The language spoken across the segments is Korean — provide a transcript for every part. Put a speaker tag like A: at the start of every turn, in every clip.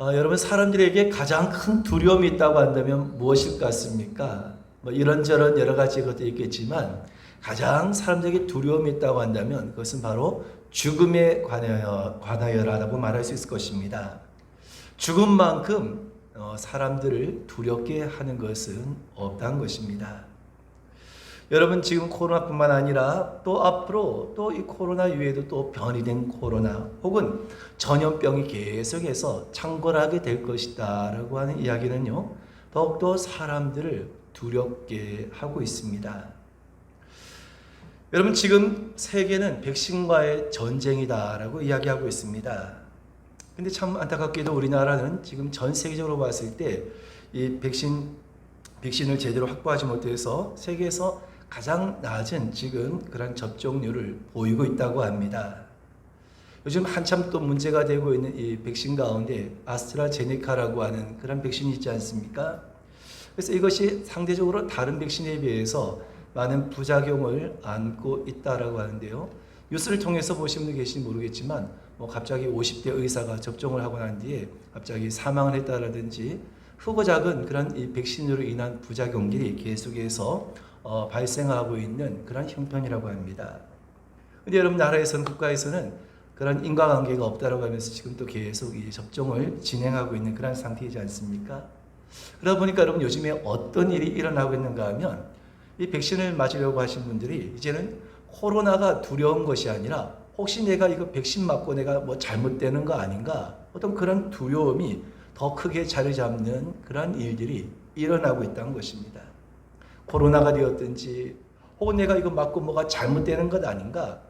A: 여러분 사람들에게 가장 큰 두려움이 있다고 한다면 무엇일 것 같습니까? 뭐 이런저런 여러 가지 것도 있겠지만 가장 사람들에게 두려움이 있다고 한다면 그것은 바로 죽음에 관하여라고 말할 수 있을 것입니다. 죽음만큼 사람들을 두렵게 하는 것은 없다는 것입니다. 여러분 지금 코로나뿐만 아니라 또 앞으로 또 이 코로나 이외에도 또 변이된 코로나 혹은 전염병이 계속해서 창궐하게 될 것이다 라고 하는 이야기는요, 더욱더 사람들을 두렵게 하고 있습니다. 여러분 지금 세계는 백신과의 전쟁이다 라고 이야기하고 있습니다. 근데 참 안타깝게도 우리나라는 지금 전 세계적으로 봤을 때 이 백신을 제대로 확보하지 못해서 세계에서 가장 낮은 지금 그런 접종률을 보이고 있다고 합니다. 요즘 한참 또 문제가 되고 있는 이 백신 가운데 아스트라제네카라고 하는 그런 백신이 있지 않습니까? 그래서 이것이 상대적으로 다른 백신에 비해서 많은 부작용을 안고 있다라고 하는데요. 뉴스를 통해서 보신 분도 계신지 모르겠지만 갑자기 50대 의사가 접종을 하고 난 뒤에 갑자기 사망을 했다라든지 크고 작은 그런 이 백신으로 인한 부작용들이 계속해서 발생하고 있는 그런 형편이라고 합니다. 근데 여러분 나라에서는 국가에서는 그런 인과관계가 없다라고 하면서 지금 또 계속 이 접종을 진행하고 있는 그런 상태이지 않습니까? 그러다 보니까 여러분 요즘에 어떤 일이 일어나고 있는가 하면 이 백신을 맞으려고 하신 분들이 이제는 코로나가 두려운 것이 아니라 혹시 내가 이거 백신 맞고 내가 뭐 잘못되는 거 아닌가, 어떤 그런 두려움이 더 크게 자리 잡는 그런 일들이 일어나고 있다는 것입니다. 코로나가 되었든지 혹은 내가 이거 맞고 뭐가 잘못되는 것 아닌가,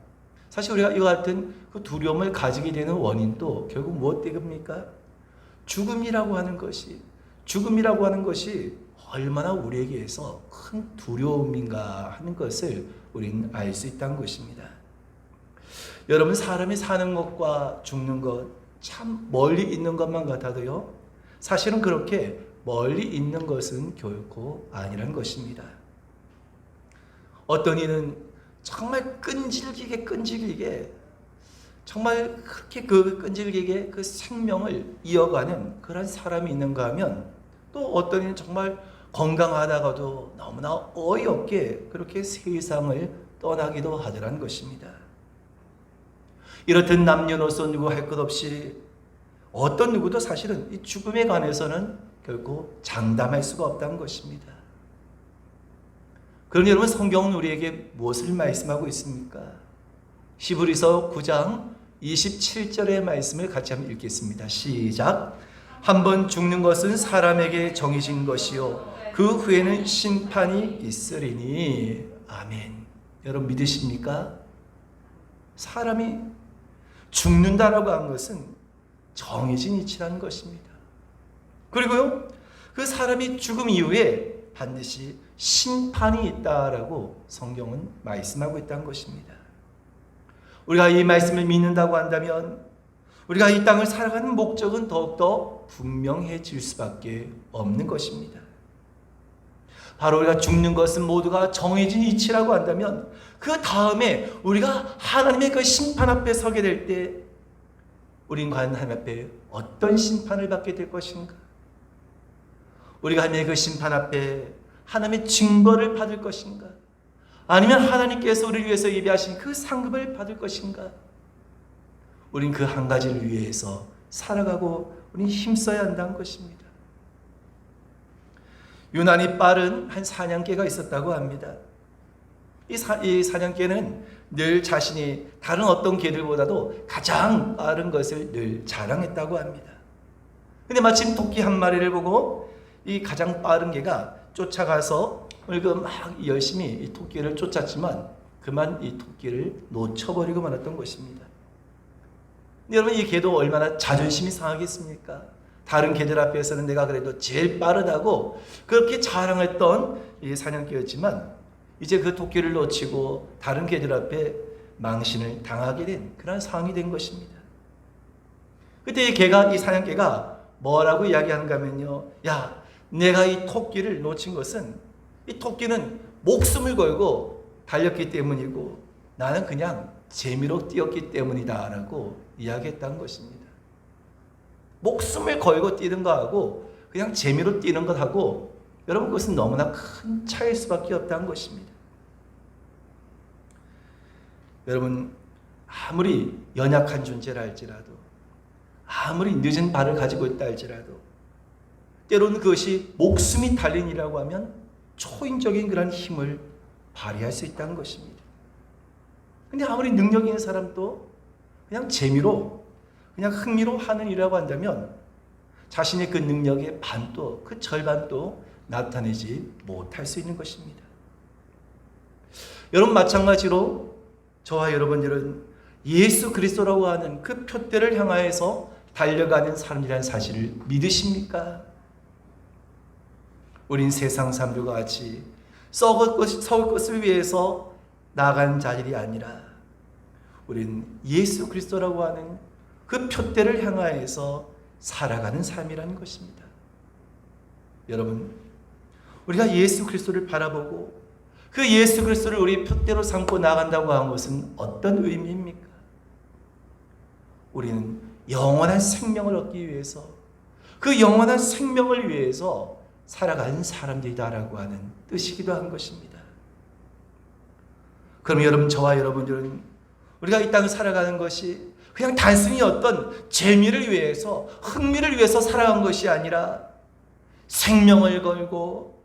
A: 사실 우리가 이와 같은 그 두려움을 가지게 되는 원인도 결국 무엇 때문입니까? 죽음이라고 하는 것이 얼마나 우리에게서 큰 두려움인가 하는 것을 우리는 알 수 있다는 것입니다. 여러분 사람이 사는 것과 죽는 것 참 멀리 있는 것만 같아도요, 사실은 그렇게 멀리 있는 것은 결코 아니란 것입니다. 어떤 이는 정말 끈질기게 정말 그렇게 끈질기게 그 생명을 이어가는 그런 사람이 있는가 하면, 또 어떤 이는 정말 건강하다가도 너무나 어이없게 그렇게 세상을 떠나기도 하더란 것입니다. 이렇듯 남녀노소 누구 할 것 없이 어떤 누구도 사실은 이 죽음에 관해서는 결코 장담할 수가 없다는 것입니다. 그러니 여러분 성경은 우리에게 무엇을 말씀하고 있습니까? 히브리서 9장 27절의 말씀을 같이 한번 읽겠습니다. 시작. 한번 죽는 것은 사람에게 정해진 것이요 그 후에는 심판이 있으리니. 아멘. 여러분 믿으십니까? 사람이 죽는다라고 한 것은 정해진 이치라는 것입니다. 그리고요, 그 사람이 죽음 이후에 반드시 심판이 있다라고 성경은 말씀하고 있다는 것입니다. 우리가 이 말씀을 믿는다고 한다면 우리가 이 땅을 살아가는 목적은 더욱더 분명해질 수밖에 없는 것입니다. 바로 우리가 죽는 것은 모두가 정해진 이치라고 한다면 그 다음에 우리가 하나님의 그 심판 앞에 서게 될 때 우린 과연 하나님 앞에 어떤 심판을 받게 될 것인가? 우리가 하나님의 그 심판 앞에 하나님의 증거를 받을 것인가? 아니면 하나님께서 우리를 위해서 예비하신 그 상급을 받을 것인가? 우린 그 한 가지를 위해서 살아가고 우린 힘써야 한다는 것입니다. 유난히 빠른 한 사냥개가 있었다고 합니다. 이 사냥개는 늘 자신이 다른 어떤 개들보다도 가장 빠른 것을 늘 자랑했다고 합니다. 근데 마침 토끼 한 마리를 보고 이 가장 빠른 개가 쫓아가서 막 열심히 이 토끼를 쫓았지만 그만 이 토끼를 놓쳐버리고 말았던 것입니다. 여러분 이 개도 얼마나 자존심이 상하겠습니까? 다른 개들 앞에서는 내가 그래도 제일 빠르다고 그렇게 자랑했던 이 사냥개였지만 이제 그 토끼를 놓치고 다른 개들 앞에 망신을 당하게 된 그런 상황이 된 것입니다. 그때 이 사냥개가 뭐라고 이야기하는가 하면요, 야, 내가 이 토끼를 놓친 것은 이 토끼는 목숨을 걸고 달렸기 때문이고 나는 그냥 재미로 뛰었기 때문이다 라고 이야기했다는 것입니다. 목숨을 걸고 뛰는 거하고 그냥 재미로 뛰는 것하고 여러분 그것은 너무나 큰 차이일 수밖에 없다는 것입니다. 여러분 아무리 연약한 존재라 할지라도 아무리 늦은 발을 가지고 있다 할지라도 때로는 그것이 목숨이 달린 일이라고 하면 초인적인 그런 힘을 발휘할 수 있다는 것입니다. 근데 아무리 능력 있는 사람도 그냥 재미로 그냥 흥미로 하는 일이라고 한다면 자신의 그 능력의 반도 그 절반도 나타내지 못할 수 있는 것입니다. 여러분 마찬가지로 저와 여러분들은 예수 그리스도라고 하는 그 표대를 향하여서 달려가는 사람이라는 사실을 믿으십니까? 우린 세상 사람들과 같이 썩을 것을 위해서 나간 자들이 아니라 우린 예수 그리스도라고 하는 그 표대를 향하여서 살아가는 삶이라는 것입니다. 여러분, 우리가 예수 그리스도를 바라보고 그 예수 그리스도를 우리 표대로 삼고 나간다고 하는 것은 어떤 의미입니까? 우리는 영원한 생명을 얻기 위해서 그 영원한 생명을 위해서 살아가는 사람들이다라고 하는 뜻이기도 한 것입니다. 그럼 여러분, 저와 여러분들은 우리가 이 땅을 살아가는 것이 그냥 단순히 어떤 재미를 위해서 흥미를 위해서 살아간 것이 아니라 생명을 걸고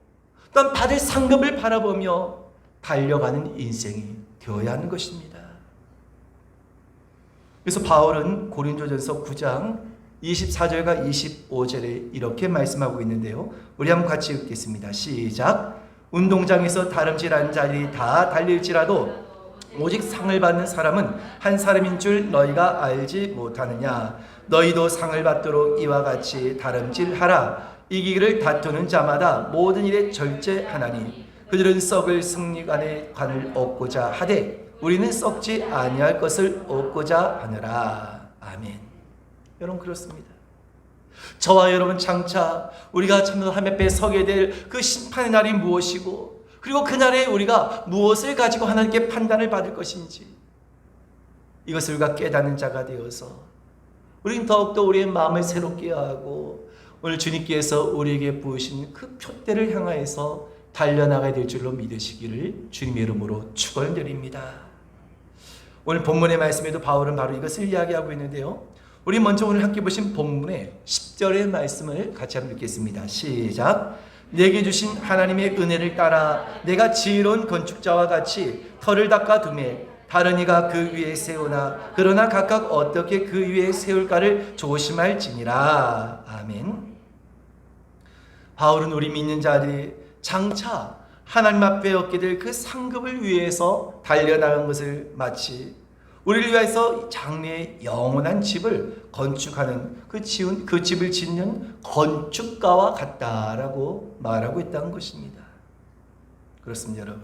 A: 또한 받을 상급을 바라보며 달려가는 인생이 되어야 하는 것입니다. 그래서 바울은 고린도전서 9장 24절과 25절에 이렇게 말씀하고 있는데요. 우리 한번 같이 읽겠습니다. 시작. 운동장에서 다름질하는 자들이 다 달릴지라도 오직 상을 받는 사람은 한 사람인 줄 너희가 알지 못하느냐. 너희도 상을 받도록 이와 같이 다름질하라. 이기기를 다투는 자마다 모든 일에 절제하나니 그들은 썩을 승리관의 관을 얻고자 하되 우리는 썩지 아니할 것을 얻고자 하느라. 아멘. 여러분 그렇습니다. 저와 여러분 장차 우리가 참으로 하나님 앞에 서게 될 그 심판의 날이 무엇이고 그리고 그날에 우리가 무엇을 가지고 하나님께 판단을 받을 것인지 이것을 우리가 깨닫는 자가 되어서 우리는 더욱더 우리의 마음을 새롭게 하고 오늘 주님께서 우리에게 부으신 그 표대를 향하여서 달려나가야 될 줄로 믿으시기를 주님의 이름으로 축원드립니다. 오늘 본문의 말씀에도 바울은 바로 이것을 이야기하고 있는데요. 우리 먼저 오늘 함께 보신 본문의 10절의 말씀을 같이 한번 읽겠습니다. 시작. 내게 주신 하나님의 은혜를 따라 내가 지혜로운 건축자와 같이 터를 닦아 두매 다른 이가 그 위에 세우나 그러나 각각 어떻게 그 위에 세울까를 조심할지니라. 아멘. 바울은 우리 믿는 자들이 장차 하나님 앞에 얻게 될 그 상급을 위해서 달려나간 것을 마치 우리를 위해서 장래의 영원한 집을 건축하는 그 집을 짓는 건축가와 같다라고 말하고 있다는 것입니다. 그렇습니다, 여러분.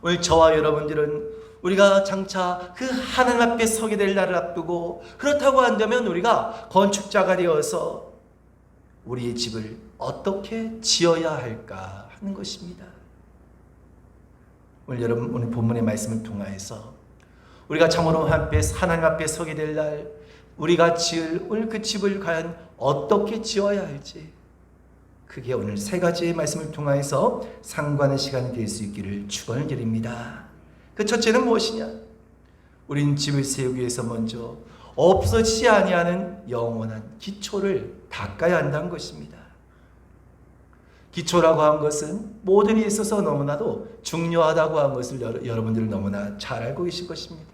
A: 오늘 저와 여러분들은 우리가 장차 그 하나님 앞에 서게 될 날을 앞두고 그렇다고 한다면 우리가 건축자가 되어서 우리의 집을 어떻게 지어야 할까 하는 것입니다. 오늘 여러분 오늘 본문의 말씀을 통하여서 우리가 참으로 하나님 앞에 서게 될 날 우리가 지을 오늘 그 집을 과연 어떻게 지어야 할지 그게 오늘 세 가지의 말씀을 통하여서 상고하는 시간이 될 수 있기를 축원을 드립니다. 그 첫째는 무엇이냐? 우린 집을 세우기 위해서 먼저 없어지지 아니하는 영원한 기초를 닦아야 한다는 것입니다. 기초라고 한 것은 모든 일에 있어서 너무나도 중요하다고 한 것을 여러분들은 너무나 잘 알고 계실 것입니다.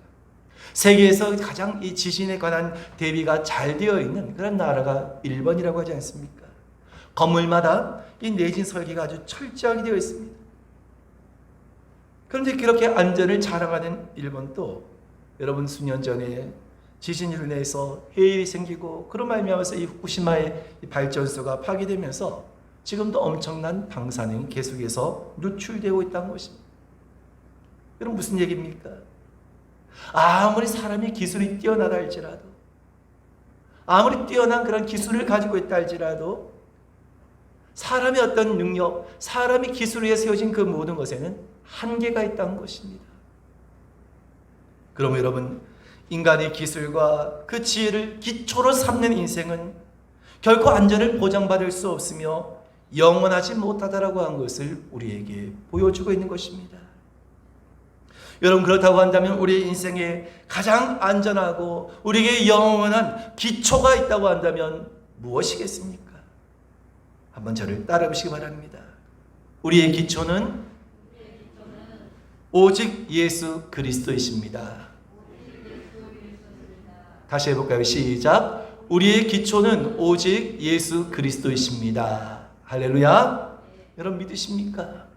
A: 세계에서 가장 이 지진에 관한 대비가 잘 되어 있는 그런 나라가 일본이라고 하지 않습니까? 건물마다 이 내진 설계가 아주 철저하게 되어 있습니다. 그런데 그렇게 안전을 자랑하는 일본도 여러분 수년 전에 지진으로 인해서 해일이 생기고 그런 말미암아서 이 후쿠시마의 발전소가 파괴되면서 지금도 엄청난 방사능이 계속해서 누출되고 있다는 것입니다. 여러분 무슨 얘기입니까? 아무리 사람의 기술이 뛰어나다 할지라도 아무리 뛰어난 그런 기술을 가지고 있다 할지라도 사람의 어떤 능력, 사람의 기술 위에 세워진 그 모든 것에는 한계가 있다는 것입니다. 그럼 여러분 인간의 기술과 그 지혜를 기초로 삼는 인생은 결코 안전을 보장받을 수 없으며 영원하지 못하다라고 한 것을 우리에게 보여주고 있는 것입니다. 여러분, 그렇다고 한다면 우리 인생에 가장 안전하고 우리에게 영원한 기초가 있다고 한다면 무엇이겠습니까? 한번 저를 따라오시기 바랍니다. 우리의 기초는 오직 예수 그리스도이십니다. 다시 해볼까요? 시작. 우리의 기초는 오직 예수 그리스도이십니다. 할렐루야. 여러분 믿으십니까?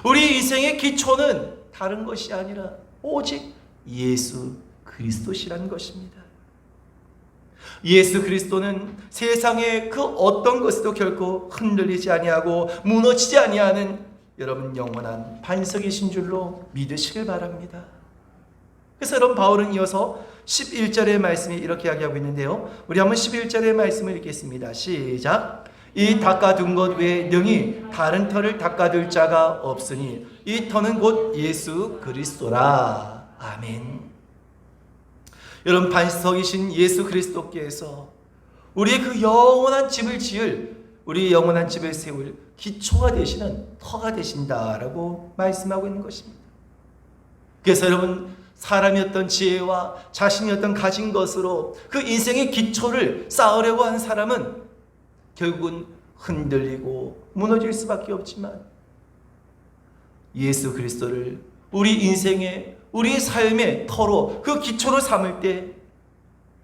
A: 우리 인생의 기초는 다른 것이 아니라 오직 예수 그리스도시라는 것입니다. 예수 그리스도는 세상의 그 어떤 것도 결코 흔들리지 아니하고 무너지지 아니하는 여러분 영원한 반석이신 줄로 믿으시길 바랍니다. 그래서 여러분 바울은 이어서 11절의 말씀이 이렇게 이야기하고 있는데요. 우리 한번 11절의 말씀을 읽겠습니다. 시작. 이 닦아둔 것 외에 능히 다른 터를 닦아둘 자가 없으니 이 터는 곧 예수 그리스도라. 아멘. 여러분 반석이신 예수 그리스도께서 우리의 그 영원한 집을 지을, 우리 영원한 집을 세울 기초가 되시는 터가 되신다라고 말씀하고 있는 것입니다. 그래서 여러분 사람이 어떤 지혜와 자신이 어떤 가진 것으로 그 인생의 기초를 쌓으려고 하는 사람은 결국은 흔들리고 무너질 수밖에 없지만 예수 그리스도를 우리 인생의 우리 삶의 터로 그 기초로 삼을 때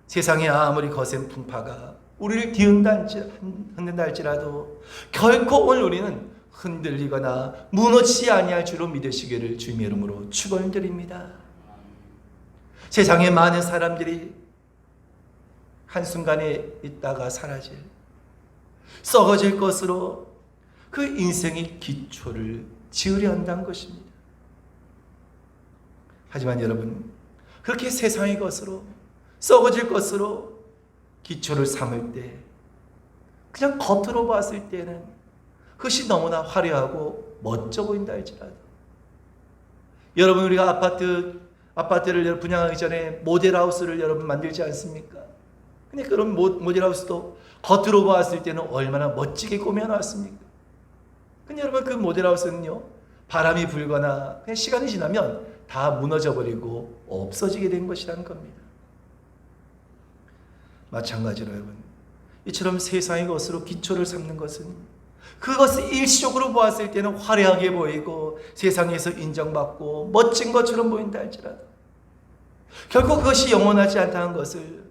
A: 세상에 아무리 거센 풍파가 우리를 흔든다 할지라도 결코 오늘 우리는 흔들리거나 무너지지 아니할 줄로 믿으시기를 주님의 이름으로 축원드립니다. 세상에 많은 사람들이 한순간에 있다가 사라질, 썩어질 것으로 그 인생의 기초를 지으려 한다는 것입니다. 하지만 여러분, 그렇게 세상의 것으로 썩어질 것으로 기초를 삼을 때 그냥 겉으로 봤을 때는 그것이 너무나 화려하고 멋져 보인다 할지라도 여러분 우리가 아파트를 분양하기 전에 모델하우스를 여러분 만들지 않습니까? 근데 그런 모델하우스도 겉으로 봤을 때는 얼마나 멋지게 꾸며놨습니까? 근데 여러분 그 모델하우스는요 바람이 불거나 그냥 시간이 지나면 다 무너져버리고 없어지게 된 것이라는 겁니다. 마찬가지로 여러분 이처럼 세상의 것으로 기초를 삼는 것은 그것을 일시적으로 보았을 때는 화려하게 보이고 세상에서 인정받고 멋진 것처럼 보인다 할지라도 결국 그것이 영원하지 않다는 것을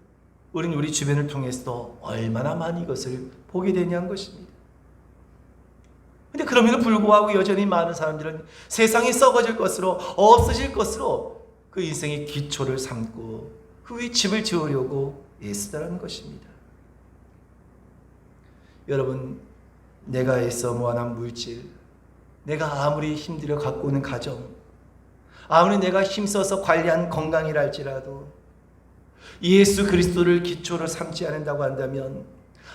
A: 우리는 우리 주변을 통해서도 얼마나 많이 이것을 보게 되냐는 것입니다. 그런데 그럼에도 불구하고 여전히 많은 사람들은 세상이 썩어질 것으로 없어질 것으로 그 인생의 기초를 삼고 그 위에 집을 지으려고 애쓰다라는 것입니다. 여러분 내가 애써 모아난 물질, 내가 아무리 힘들어 갖고 오는 가정, 아무리 내가 힘써서 관리한 건강이라 할지라도 예수 그리스도를 기초로 삼지 않는다고 한다면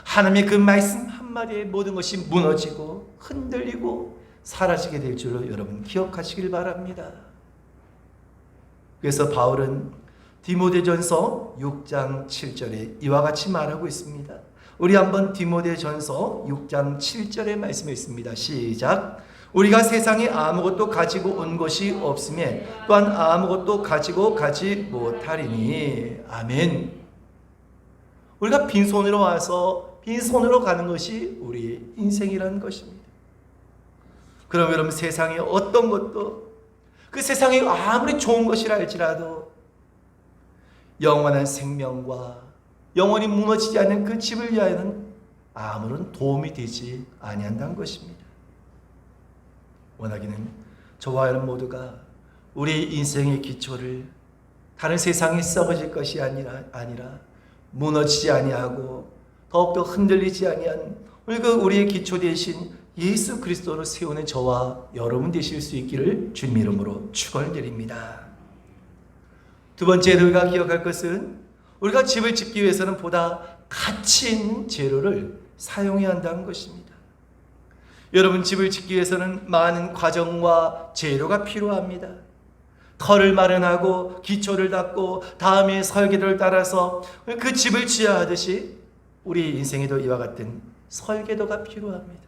A: 하나님의 그 말씀 한마디에 모든 것이 무너지고 흔들리고 사라지게 될 줄로 여러분 기억하시길 바랍니다. 그래서 바울은 디모데전서 6장 7절에 이와 같이 말하고 있습니다. 우리 한번 디모데전서 6장 7절의 말씀이 있습니다. 시작. 우리가 세상에 아무것도 가지고 온 것이 없음에 또한 아무것도 가지고 가지 못하리니. 아멘. 우리가 빈손으로 와서 빈손으로 가는 것이 우리의 인생이라는 것입니다. 그럼 여러분 세상에 어떤 것도 그 세상에 아무리 좋은 것이라 할지라도 영원한 생명과 영원히 무너지지 않는 그 집을 위하여는 아무런 도움이 되지 아니한다는 것입니다. 원하기는 저와 여러분 모두가 우리 인생의 기초를 다른 세상에 썩어질 것이 아니라 무너지지 아니하고 더욱더 흔들리지 아니한 우리의 기초 대신 예수 그리스도로 세우는 저와 여러분 되실 수 있기를 주님 이름으로 축원드립니다. 두 번째로 우리가 기억할 것은 우리가 집을 짓기 위해서는 보다 가치 있는 재료를 사용해야 한다는 것입니다. 여러분 집을 짓기 위해서는 많은 과정과 재료가 필요합니다. 터를 마련하고 기초를 닦고 다음에 설계도를 따라서 그 집을 지어야 하듯이 우리 인생에도 이와 같은 설계도가 필요합니다.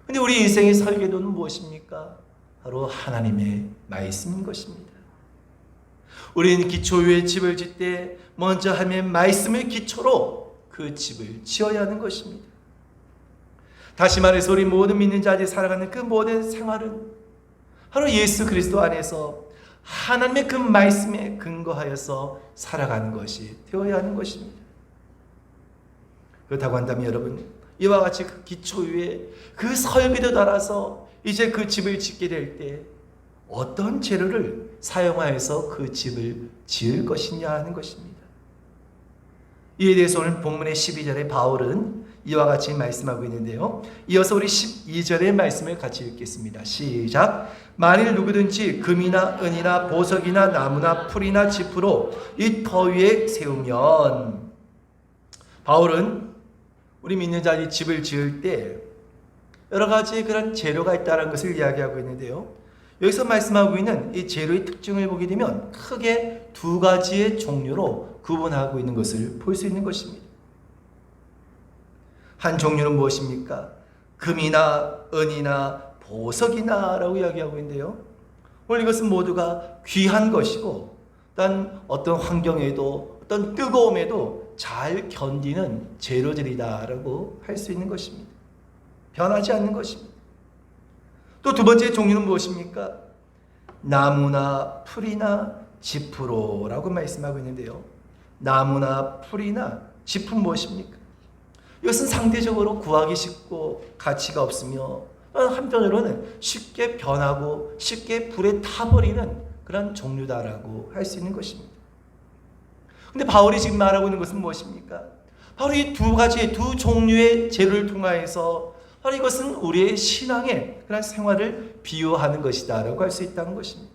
A: 근데 우리 인생의 설계도는 무엇입니까? 바로 하나님의 말씀인 것입니다. 우리는 기초 위에 집을 짓 때 먼저 하나님의 말씀을 기초로 그 집을 지어야 하는 것입니다. 다시 말해서 우리 모든 믿는 자들이 살아가는 그 모든 생활은 바로 예수 그리스도 안에서 하나님의 그 말씀에 근거하여서 살아가는 것이 되어야 하는 것입니다. 그렇다고 한다면 여러분, 이와 같이 그 기초 위에 그 설계도 따라서 이제 그 집을 짓게 될 때 어떤 재료를 사용하여서 그 집을 지을 것이냐 하는 것입니다. 이에 대해서 오늘 본문의 12절에 바울은 이와 같이 말씀하고 있는데요. 이어서 우리 12절의 말씀을 같이 읽겠습니다. 시작. 만일 누구든지 금이나 은이나 보석이나 나무나 풀이나 지프로 이 터 위에 세우면, 바울은 우리 믿는 자들이 집을 지을 때 여러 가지 그런 재료가 있다는 것을 이야기하고 있는데요. 여기서 말씀하고 있는 이 재료의 특징을 보게 되면 크게 두 가지의 종류로 구분하고 있는 것을 볼 수 있는 것입니다. 한 종류는 무엇입니까? 금이나 은이나 보석이나 라고 이야기하고 있는데요. 오늘 이것은 모두가 귀한 것이고 또한 어떤 환경에도 어떤 뜨거움에도 잘 견디는 재료들이다라고 할 수 있는 것입니다. 변하지 않는 것입니다. 또 두 번째 종류는 무엇입니까? 나무나 풀이나 지프로라고 말씀하고 있는데요. 나무나 풀이나 지프는 무엇입니까? 이것은 상대적으로 구하기 쉽고 가치가 없으며 한편으로는 쉽게 변하고 쉽게 불에 타버리는 그런 종류다라고 할 수 있는 것입니다. 근데 바울이 지금 말하고 있는 것은 무엇입니까? 바로 이 두 가지, 두 종류의 재료를 통하여서 바로 이것은 우리의 신앙의 그런 생활을 비유하는 것이다라고 할 수 있다는 것입니다.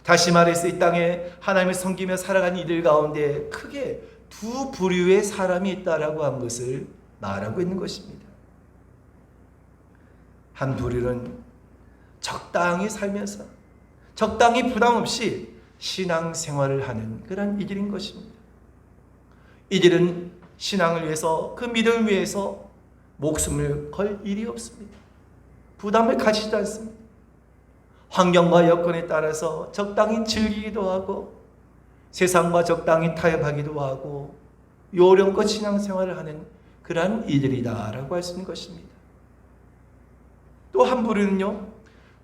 A: 다시 말해서 이 땅에 하나님을 섬기며 살아가는 이들 가운데 크게 두 부류의 사람이 있다라고 한 것을 말하고 있는 것입니다. 한 부류는 적당히 살면서 적당히 부담 없이 신앙생활을 하는 그런 이들인 것입니다. 이들은 신앙을 위해서, 그 믿음을 위해서 목숨을 걸 일이 없습니다. 부담을 가지지 않습니다. 환경과 여건에 따라서 적당히 즐기기도 하고 세상과 적당히 타협하기도 하고 요령껏 신앙생활을 하는 그러한 이들이다라고 할 수 있는 것입니다. 또 한 부류는요,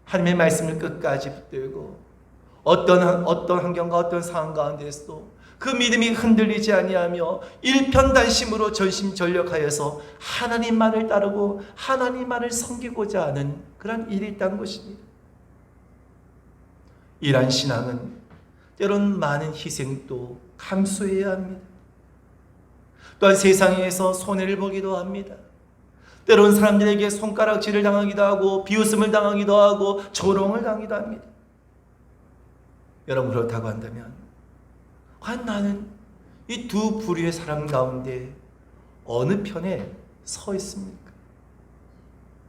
A: 하나님의 말씀을 끝까지 붙들고 어떤 환경과 어떤 상황 가운데서도 그 믿음이 흔들리지 아니하며 일편단심으로 전심전력하여서 하나님만을 따르고 하나님만을 섬기고자 하는 그런 일이 있다는 것입니다. 이러한 신앙은 때론 많은 희생도 감수해야 합니다. 또한 세상에서 손해를 보기도 합니다. 때론 사람들에게 손가락질을 당하기도 하고 비웃음을 당하기도 하고 조롱을 당하기도 합니다. 여러분, 그렇다고 한다면 과연 나는 이 두 부류의 사람 가운데 어느 편에 서 있습니까?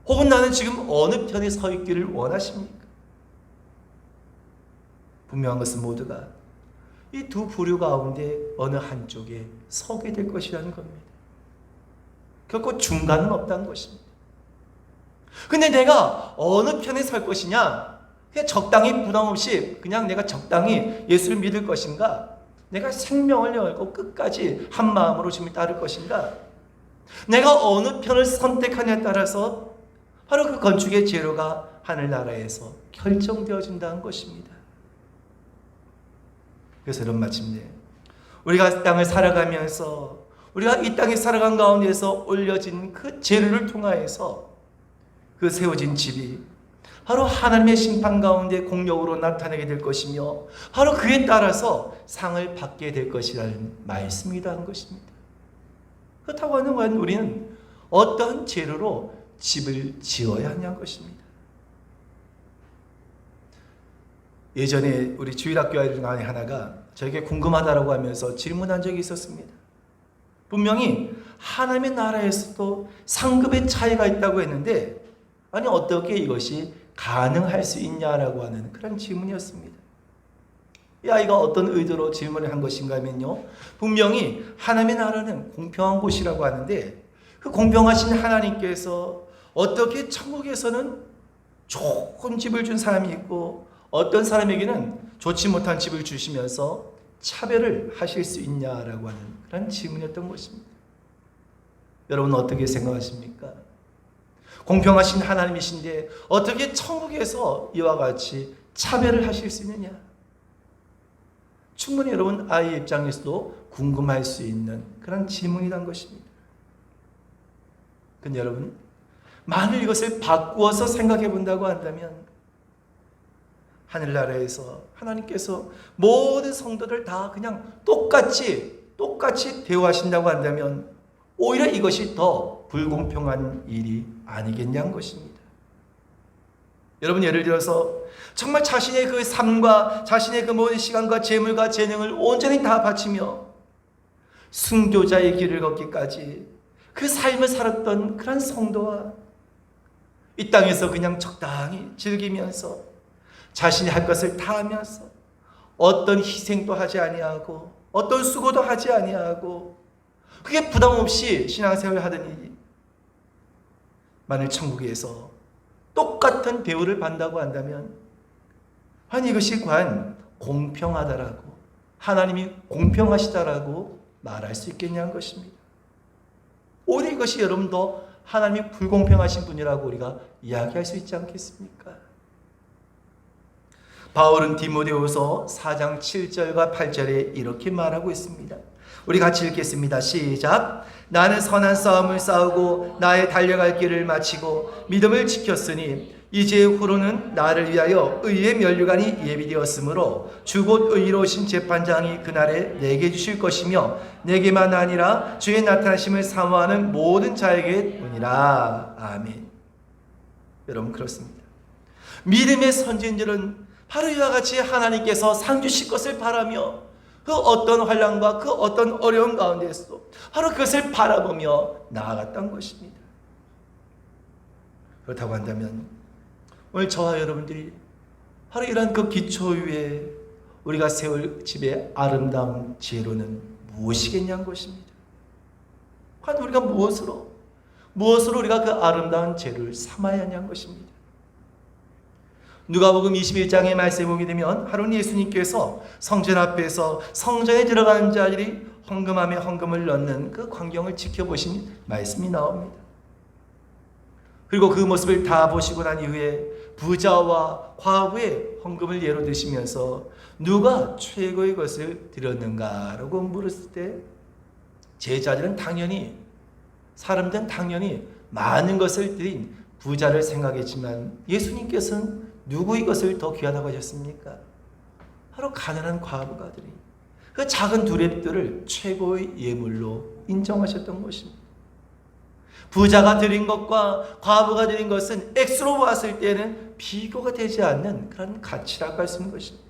A: 혹은 나는 지금 어느 편에 서 있기를 원하십니까? 분명한 것은 모두가 이 두 부류 가운데 어느 한쪽에 서게 될 것이라는 겁니다. 결코 중간은 없다는 것입니다. 근데 내가 어느 편에 설 것이냐? 그냥 적당히 부담 없이 그냥 내가 적당히 예수를 믿을 것인가? 내가 생명을 걸고 끝까지 한 마음으로 주님을 따를 것인가? 내가 어느 편을 선택하냐에 따라서 바로 그 건축의 재료가 하늘나라에서 결정되어진다는 것입니다. 그래서 여러분, 마침내 우리가 이 땅을 살아가면서 우리가 이 땅에 살아간 가운데서 올려진 그 재료를 통하여서 그 세워진 집이 바로 하나님의 심판 가운데 공력으로 나타나게 될 것이며 바로 그에 따라서 상을 받게 될 것이라는 말씀이다 한 것입니다. 그렇다고 하는 건 우리는 어떤 재료로 집을 지어야 하냐는 것입니다. 예전에 우리 주일학교 아이들 중에 하나가 저에게 궁금하다라고 하면서 질문한 적이 있었습니다. 분명히 하나님의 나라에서도 상급의 차이가 있다고 했는데 아니 어떻게 이것이 가능할 수 있냐라고 하는 그런 질문이었습니다. 이 아이가 어떤 의도로 질문을 한 것인가 하면요, 분명히 하나님의 나라는 공평한 곳이라고 하는데 그 공평하신 하나님께서 어떻게 천국에서는 좋은 집을 준 사람이 있고 어떤 사람에게는 좋지 못한 집을 주시면서 차별을 하실 수 있냐라고 하는 그런 질문이었던 것입니다. 여러분 어떻게 생각하십니까? 공평하신 하나님이신데 어떻게 천국에서 이와 같이 차별을 하실 수 있느냐? 충분히 여러분 아이의 입장에서도 궁금할 수 있는 그런 질문이란 것입니다. 근데 여러분, 만일 이것을 바꾸어서 생각해 본다고 한다면 하늘나라에서 하나님께서 모든 성도들 다 그냥 똑같이 대우하신다고 한다면 오히려 이것이 더 불공평한 일이 아니겠냐는 것입니다. 여러분 예를 들어서 정말 자신의 그 삶과 자신의 그 모든 시간과 재물과 재능을 온전히 다 바치며 순교자의 길을 걷기까지 그 삶을 살았던 그런 성도와 이 땅에서 그냥 적당히 즐기면서 자신이 할 것을 다 하면서 어떤 희생도 하지 아니하고 어떤 수고도 하지 아니하고 그게 부담 없이 신앙생활을 하더니 만일 천국에서 똑같은 대우를 받는다고 한다면 아니 이것이 과연 공평하다라고 하나님이 공평하시다라고 말할 수 있겠냐는 것입니다. 오히려 이것이 여러분 더 하나님이 불공평하신 분이라고 우리가 이야기할 수 있지 않겠습니까? 바울은 디모데후서 4장 7절과 8절에 이렇게 말하고 있습니다. 우리 같이 읽겠습니다. 시작. 나는 선한 싸움을 싸우고 나의 달려갈 길을 마치고 믿음을 지켰으니 이제 후로는 나를 위하여 의의 면류관이 예비되었으므로 주 곧 의로우신 재판장이 그날에 내게 주실 것이며 내게만 아니라 주의 나타나심을 사모하는 모든 자에게 오니라. 아멘. 여러분 그렇습니다. 믿음의 선진들은 바로 이와 같이 하나님께서 상 주실 것을 바라며 그 어떤 환난과 그 어떤 어려운 가운데서도 바로 그것을 바라보며 나아갔던 것입니다. 그렇다고 한다면 오늘 저와 여러분들이 바로 이런 그 기초 위에 우리가 세울 집의 아름다운 지혜로는 무엇이겠냐는 것입니다. 과연 우리가 무엇으로 우리가 그 아름다운 지혜를 삼아야 하냐는 것입니다. 누가복음 21장의 말씀에 보게 되면 하루는 예수님께서 성전 앞에서 성전에 들어가는 자들이 헌금함에 헌금을 넣는 그 광경을 지켜보신 말씀이 나옵니다. 그리고 그 모습을 다 보시고 난 이후에 부자와 과부의 헌금을 예로 드시면서 누가 최고의 것을 드렸는가라고 물었을 때 제자들은 사람들은 당연히 많은 것을 드린 부자를 생각했지만 예수님께서는 누구 이것을 더 귀하다고 하셨습니까? 바로 가난한 과부가 드린 그 작은 두랩들을 최고의 예물로 인정하셨던 것입니다. 부자가 드린 것과 과부가 드린 것은 액수로 봤을 때는 비교가 되지 않는 그런 가치라고 할 수 있는 것입니다.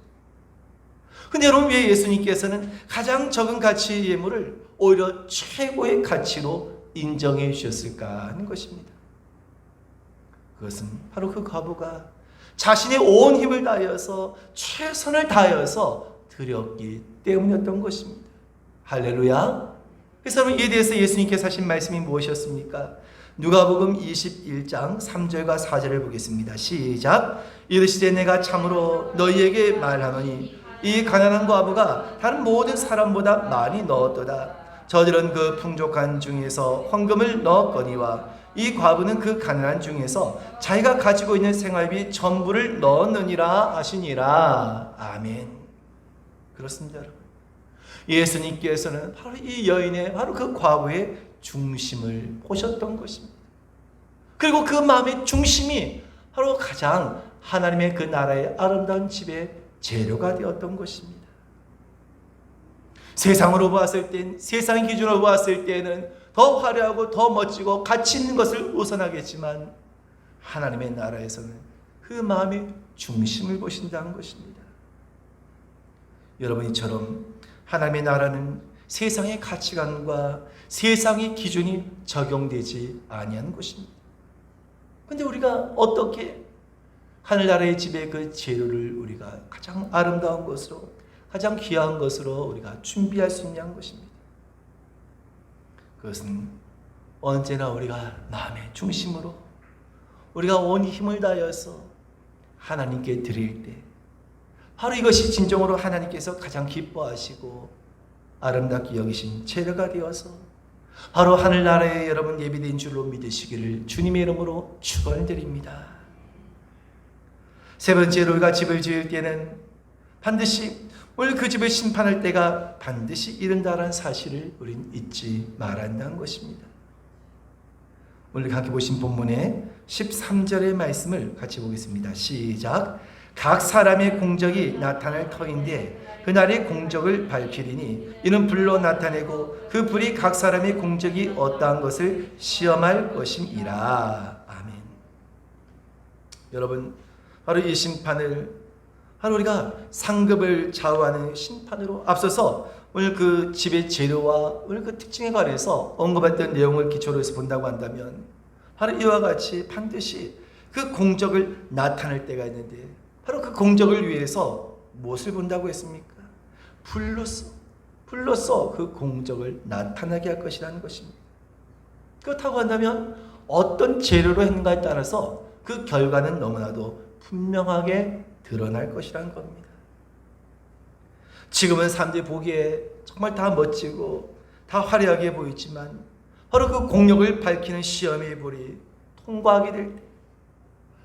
A: 근데 여러분 왜 예수님께서는 가장 적은 가치의 예물을 오히려 최고의 가치로 인정해 주셨을까 하는 것입니다. 그것은 바로 그 과부가 자신의 온 힘을 다하여서 최선을 다하여서 드렸기 때문이었던 것입니다. 할렐루야. 그래서 이에 대해서 예수님께서 하신 말씀이 무엇이었습니까? 누가복음 21장 3절과 4절을 보겠습니다. 시작. 이르시되 내가 참으로 너희에게 말하노니 이 가난한 과부가 다른 모든 사람보다 많이 넣었도다. 저들은 그 풍족한 중에서 헌금을 넣었거니와 이 과부는 그 가난한 중에서 자기가 가지고 있는 생활비 전부를 넣었느니라 하시니라. 아멘. 그렇습니다, 여러분. 예수님께서는 바로 이 여인의 바로 그 과부의 중심을 보셨던 것입니다. 그리고 그 마음의 중심이 바로 가장 하나님의 그 나라의 아름다운 집의 재료가 되었던 것입니다. 세상으로 보았을 땐, 세상의 기준으로 보았을 때는 더 화려하고 더 멋지고 가치 있는 것을 우선하겠지만 하나님의 나라에서는 그 마음의 중심을 보신다는 것입니다. 여러분 이처럼 하나님의 나라는 세상의 가치관과 세상의 기준이 적용되지 아니하는 것입니다. 그런데 우리가 어떻게 하늘나라의 집의 그 재료를 우리가 가장 아름다운 것으로 가장 귀한 것으로 우리가 준비할 수 있냐는 것입니다. 그것은 언제나 우리가 마음의 중심으로 우리가 온 힘을 다해서 하나님께 드릴 때 바로 이것이 진정으로 하나님께서 가장 기뻐하시고 아름답게 여기신 재료가 되어서 바로 하늘나라에 여러분 예비된 줄로 믿으시기를 주님의 이름으로 축원드립니다. 세 번째로 우리가 집을 지을 때는 반드시 오늘 그 집을 심판할 때가 반드시 이른다라는 사실을 우린 잊지 말아야 한다는 것입니다. 오늘 함께 보신 본문의 13절의 말씀을 같이 보겠습니다. 시작. 각 사람의 공적이 나타날 터인데 그날의 공적을 밝히리니 이는 불로 나타내고 그 불이 각 사람의 공적이 어떠한 것을 시험할 것임이라. 아멘. 여러분, 바로 이 심판을 바로 우리가 상급을 좌우하는 심판으로 앞서서 오늘 그 집의 재료와 오늘 그 특징에 관해서 언급했던 내용을 기초로 해서 본다고 한다면 바로 이와 같이 반드시 그 공적을 나타낼 때가 있는데 바로 그 공적을 위해서 무엇을 본다고 했습니까? 불로써 그 공적을 나타나게 할 것이라는 것입니다. 그렇다고 한다면 어떤 재료로 했는가에 따라서 그 결과는 너무나도 분명하게 드러날 것이라는 겁니다. 지금은 사람들이 보기에 정말 다 멋지고 다 화려하게 보이지만 바로 그 공력을 밝히는 시험의 불이 통과하게 될 때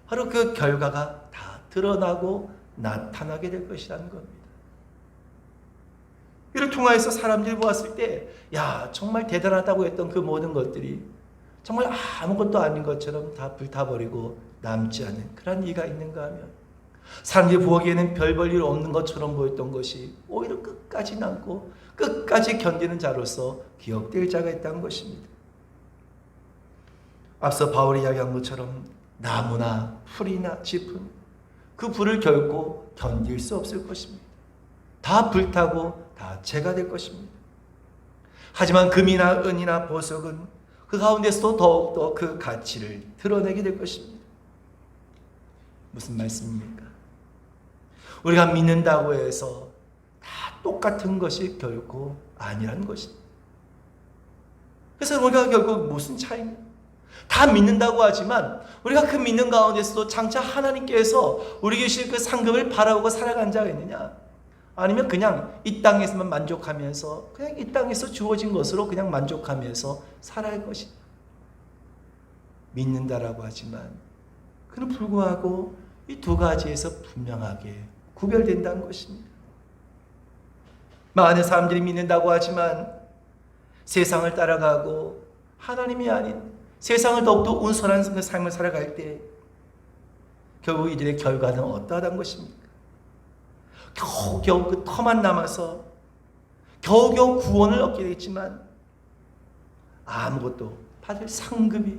A: 바로 그 결과가 다 드러나고 나타나게 될 것이라는 겁니다. 이를 통하여서 사람들이 보았을 때 야, 정말 대단하다고 했던 그 모든 것들이 정말 아무것도 아닌 것처럼 다 불타버리고 남지 않은 그런 이가 있는가 하면 사람들이 보기에는 별 볼 일 없는 것처럼 보였던 것이 오히려 끝까지 남고 끝까지 견디는 자로서 기억될 자가 있다는 것입니다. 앞서 바울이 이야기한 것처럼 나무나 풀이나 짚은 그 불을 결코 견딜 수 없을 것입니다. 다 불타고 다 재가 될 것입니다. 하지만 금이나 은이나 보석은 그 가운데서도 더욱더 그 가치를 드러내게 될 것입니다. 무슨 말씀입니까? 우리가 믿는다고 해서 다 똑같은 것이 결코 아니라는 것입니다. 그래서 우리가 결국 무슨 차이입니까? 다 믿는다고 하지만 우리가 그 믿는 가운데서도 장차 하나님께서 우리 계실 그 상급을 바라보고 살아간 자가 있느냐? 아니면 그냥 이 땅에서만 만족하면서 그냥 이 땅에서 주어진 것으로 그냥 만족하면서 살아갈 것이냐? 믿는다라고 하지만 그는 불구하고 이 두 가지에서 분명하게 구별된다는 것입니다. 많은 사람들이 믿는다고 하지만 세상을 따라가고 하나님이 아닌 세상을 더욱더 운선한 삶을 살아갈 때 결국 이들의 결과는 어떠하다는 것입니까? 겨우겨우 그 터만 남아서 겨우겨우 구원을 얻게 되겠지만 아무것도 받을 상급이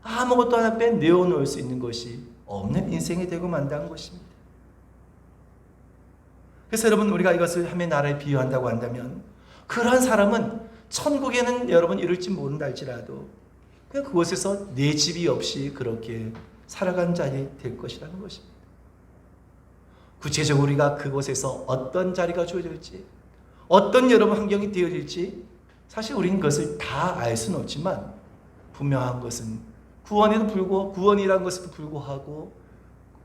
A: 아무것도 하나 빼내어놓을 수 있는 것이 없는 인생이 되고 만다는 것입니다. 그래서 여러분 우리가 이것을 하나님의 나라에 비유한다고 한다면 그러한 사람은 천국에는 여러분 이룰지 모른다 할지라도 그냥 그곳에서 내 집이 없이 그렇게 살아간 자이 될 것이라는 것입니다. 구체적으로 우리가 그곳에서 어떤 자리가 주어질지 어떤 여러분 환경이 되어질지 사실 우리는 그것을 다 알 수는 없지만 분명한 것은 구원이라는 것에도 불구하고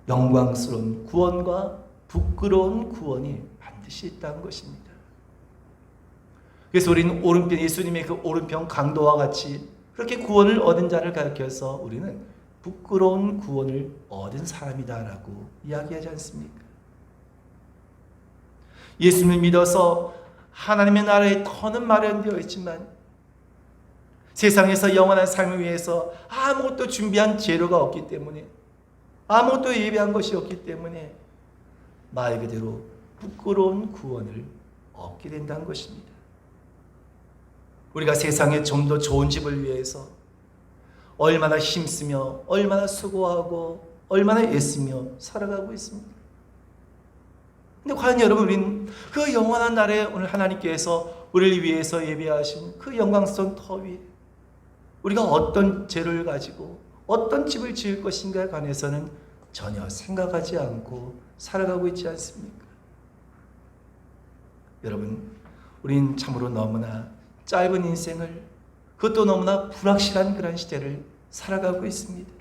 A: 영광스러운 구원과 부끄러운 구원이 반드시 있다는 것입니다. 그래서 우리는 오른편 예수님의 그 오른편 강도와 같이 그렇게 구원을 얻은 자를 가르쳐서 우리는 부끄러운 구원을 얻은 사람이다라고 이야기하지 않습니까? 예수님을 믿어서 하나님의 나라의 터는 마련되어 있지만 세상에서 영원한 삶을 위해서 아무것도 준비한 재료가 없기 때문에 아무것도 예비한 것이 없기 때문에 말 그대로 부끄러운 구원을 얻게 된다는 것입니다. 우리가 세상에 좀 더 좋은 집을 위해서 얼마나 힘쓰며 얼마나 수고하고 얼마나 애쓰며 살아가고 있습니다. 근데 과연 여러분 우리는 그 영원한 날에 오늘 하나님께서 우리를 위해서 예비하신 그 영광스러운 터 위에 우리가 어떤 재료를 가지고 어떤 집을 지을 것인가에 관해서는 전혀 생각하지 않고 살아가고 있지 않습니까? 여러분, 우린 참으로 너무나 짧은 인생을, 그것도 너무나 불확실한 그런 시대를 살아가고 있습니다.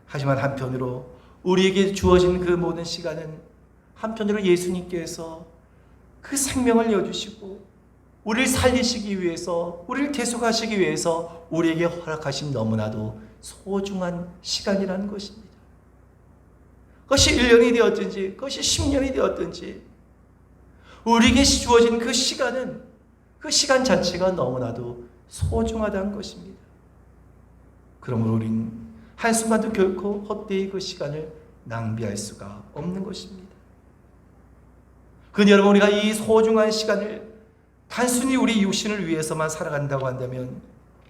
A: 하지만 한편으로 우리에게 주어진 그 모든 시간은, 한편으로 예수님께서 그 생명을 내어주시고 우리를 살리시기 위해서, 우리를 대속하시기 위해서 우리에게 허락하신 너무나도 소중한 시간이라는 것입니다. 그것이 1년이 되었든지 그것이 10년이 되었든지 우리에게 주어진 그 시간은, 그 시간 자체가 너무나도 소중하다는 것입니다. 그러므로 우리는 한순간도 결코 헛되이 그 시간을 낭비할 수가 없는 것입니다. 그런데 여러분, 우리가 이 소중한 시간을 단순히 우리 육신을 위해서만 살아간다고 한다면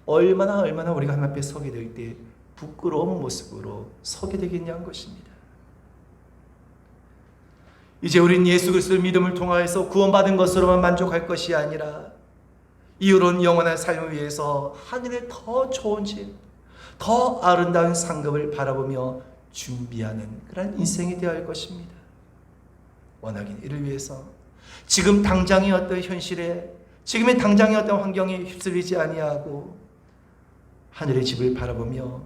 A: 얼마나 우리가 하나님 앞에 서게 될 때 부끄러운 모습으로 서게 되겠냐는 것입니다. 이제 우리는 예수 그리스도의 믿음을 통하여서 구원받은 것으로만 만족할 것이 아니라 이후로는 영원한 삶을 위해서 하늘의 더 좋은 집, 더 아름다운 상급을 바라보며 준비하는 그런 인생이 되어야 할 것입니다. 원하긴 이를 위해서 지금 당장의 어떤 현실에, 지금의 당장의 어떤 환경에 휩쓸리지 아니하고 하늘의 집을 바라보며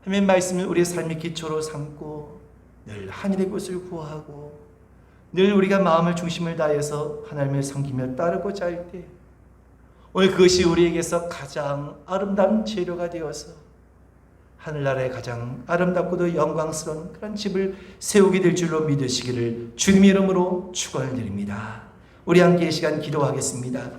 A: 하나님의 말씀을 우리의 삶의 기초로 삼고 늘 하늘의 것을 구하고 늘 우리가 마음을 중심을 다해서 하나님을 섬기며 따르고자 할 때 오늘 그것이 우리에게서 가장 아름다운 재료가 되어서 하늘나라의 가장 아름답고도 영광스러운 그런 집을 세우게 될 줄로 믿으시기를 주님의 이름으로 축원을 드립니다. 우리 함께 이 시간 기도하겠습니다.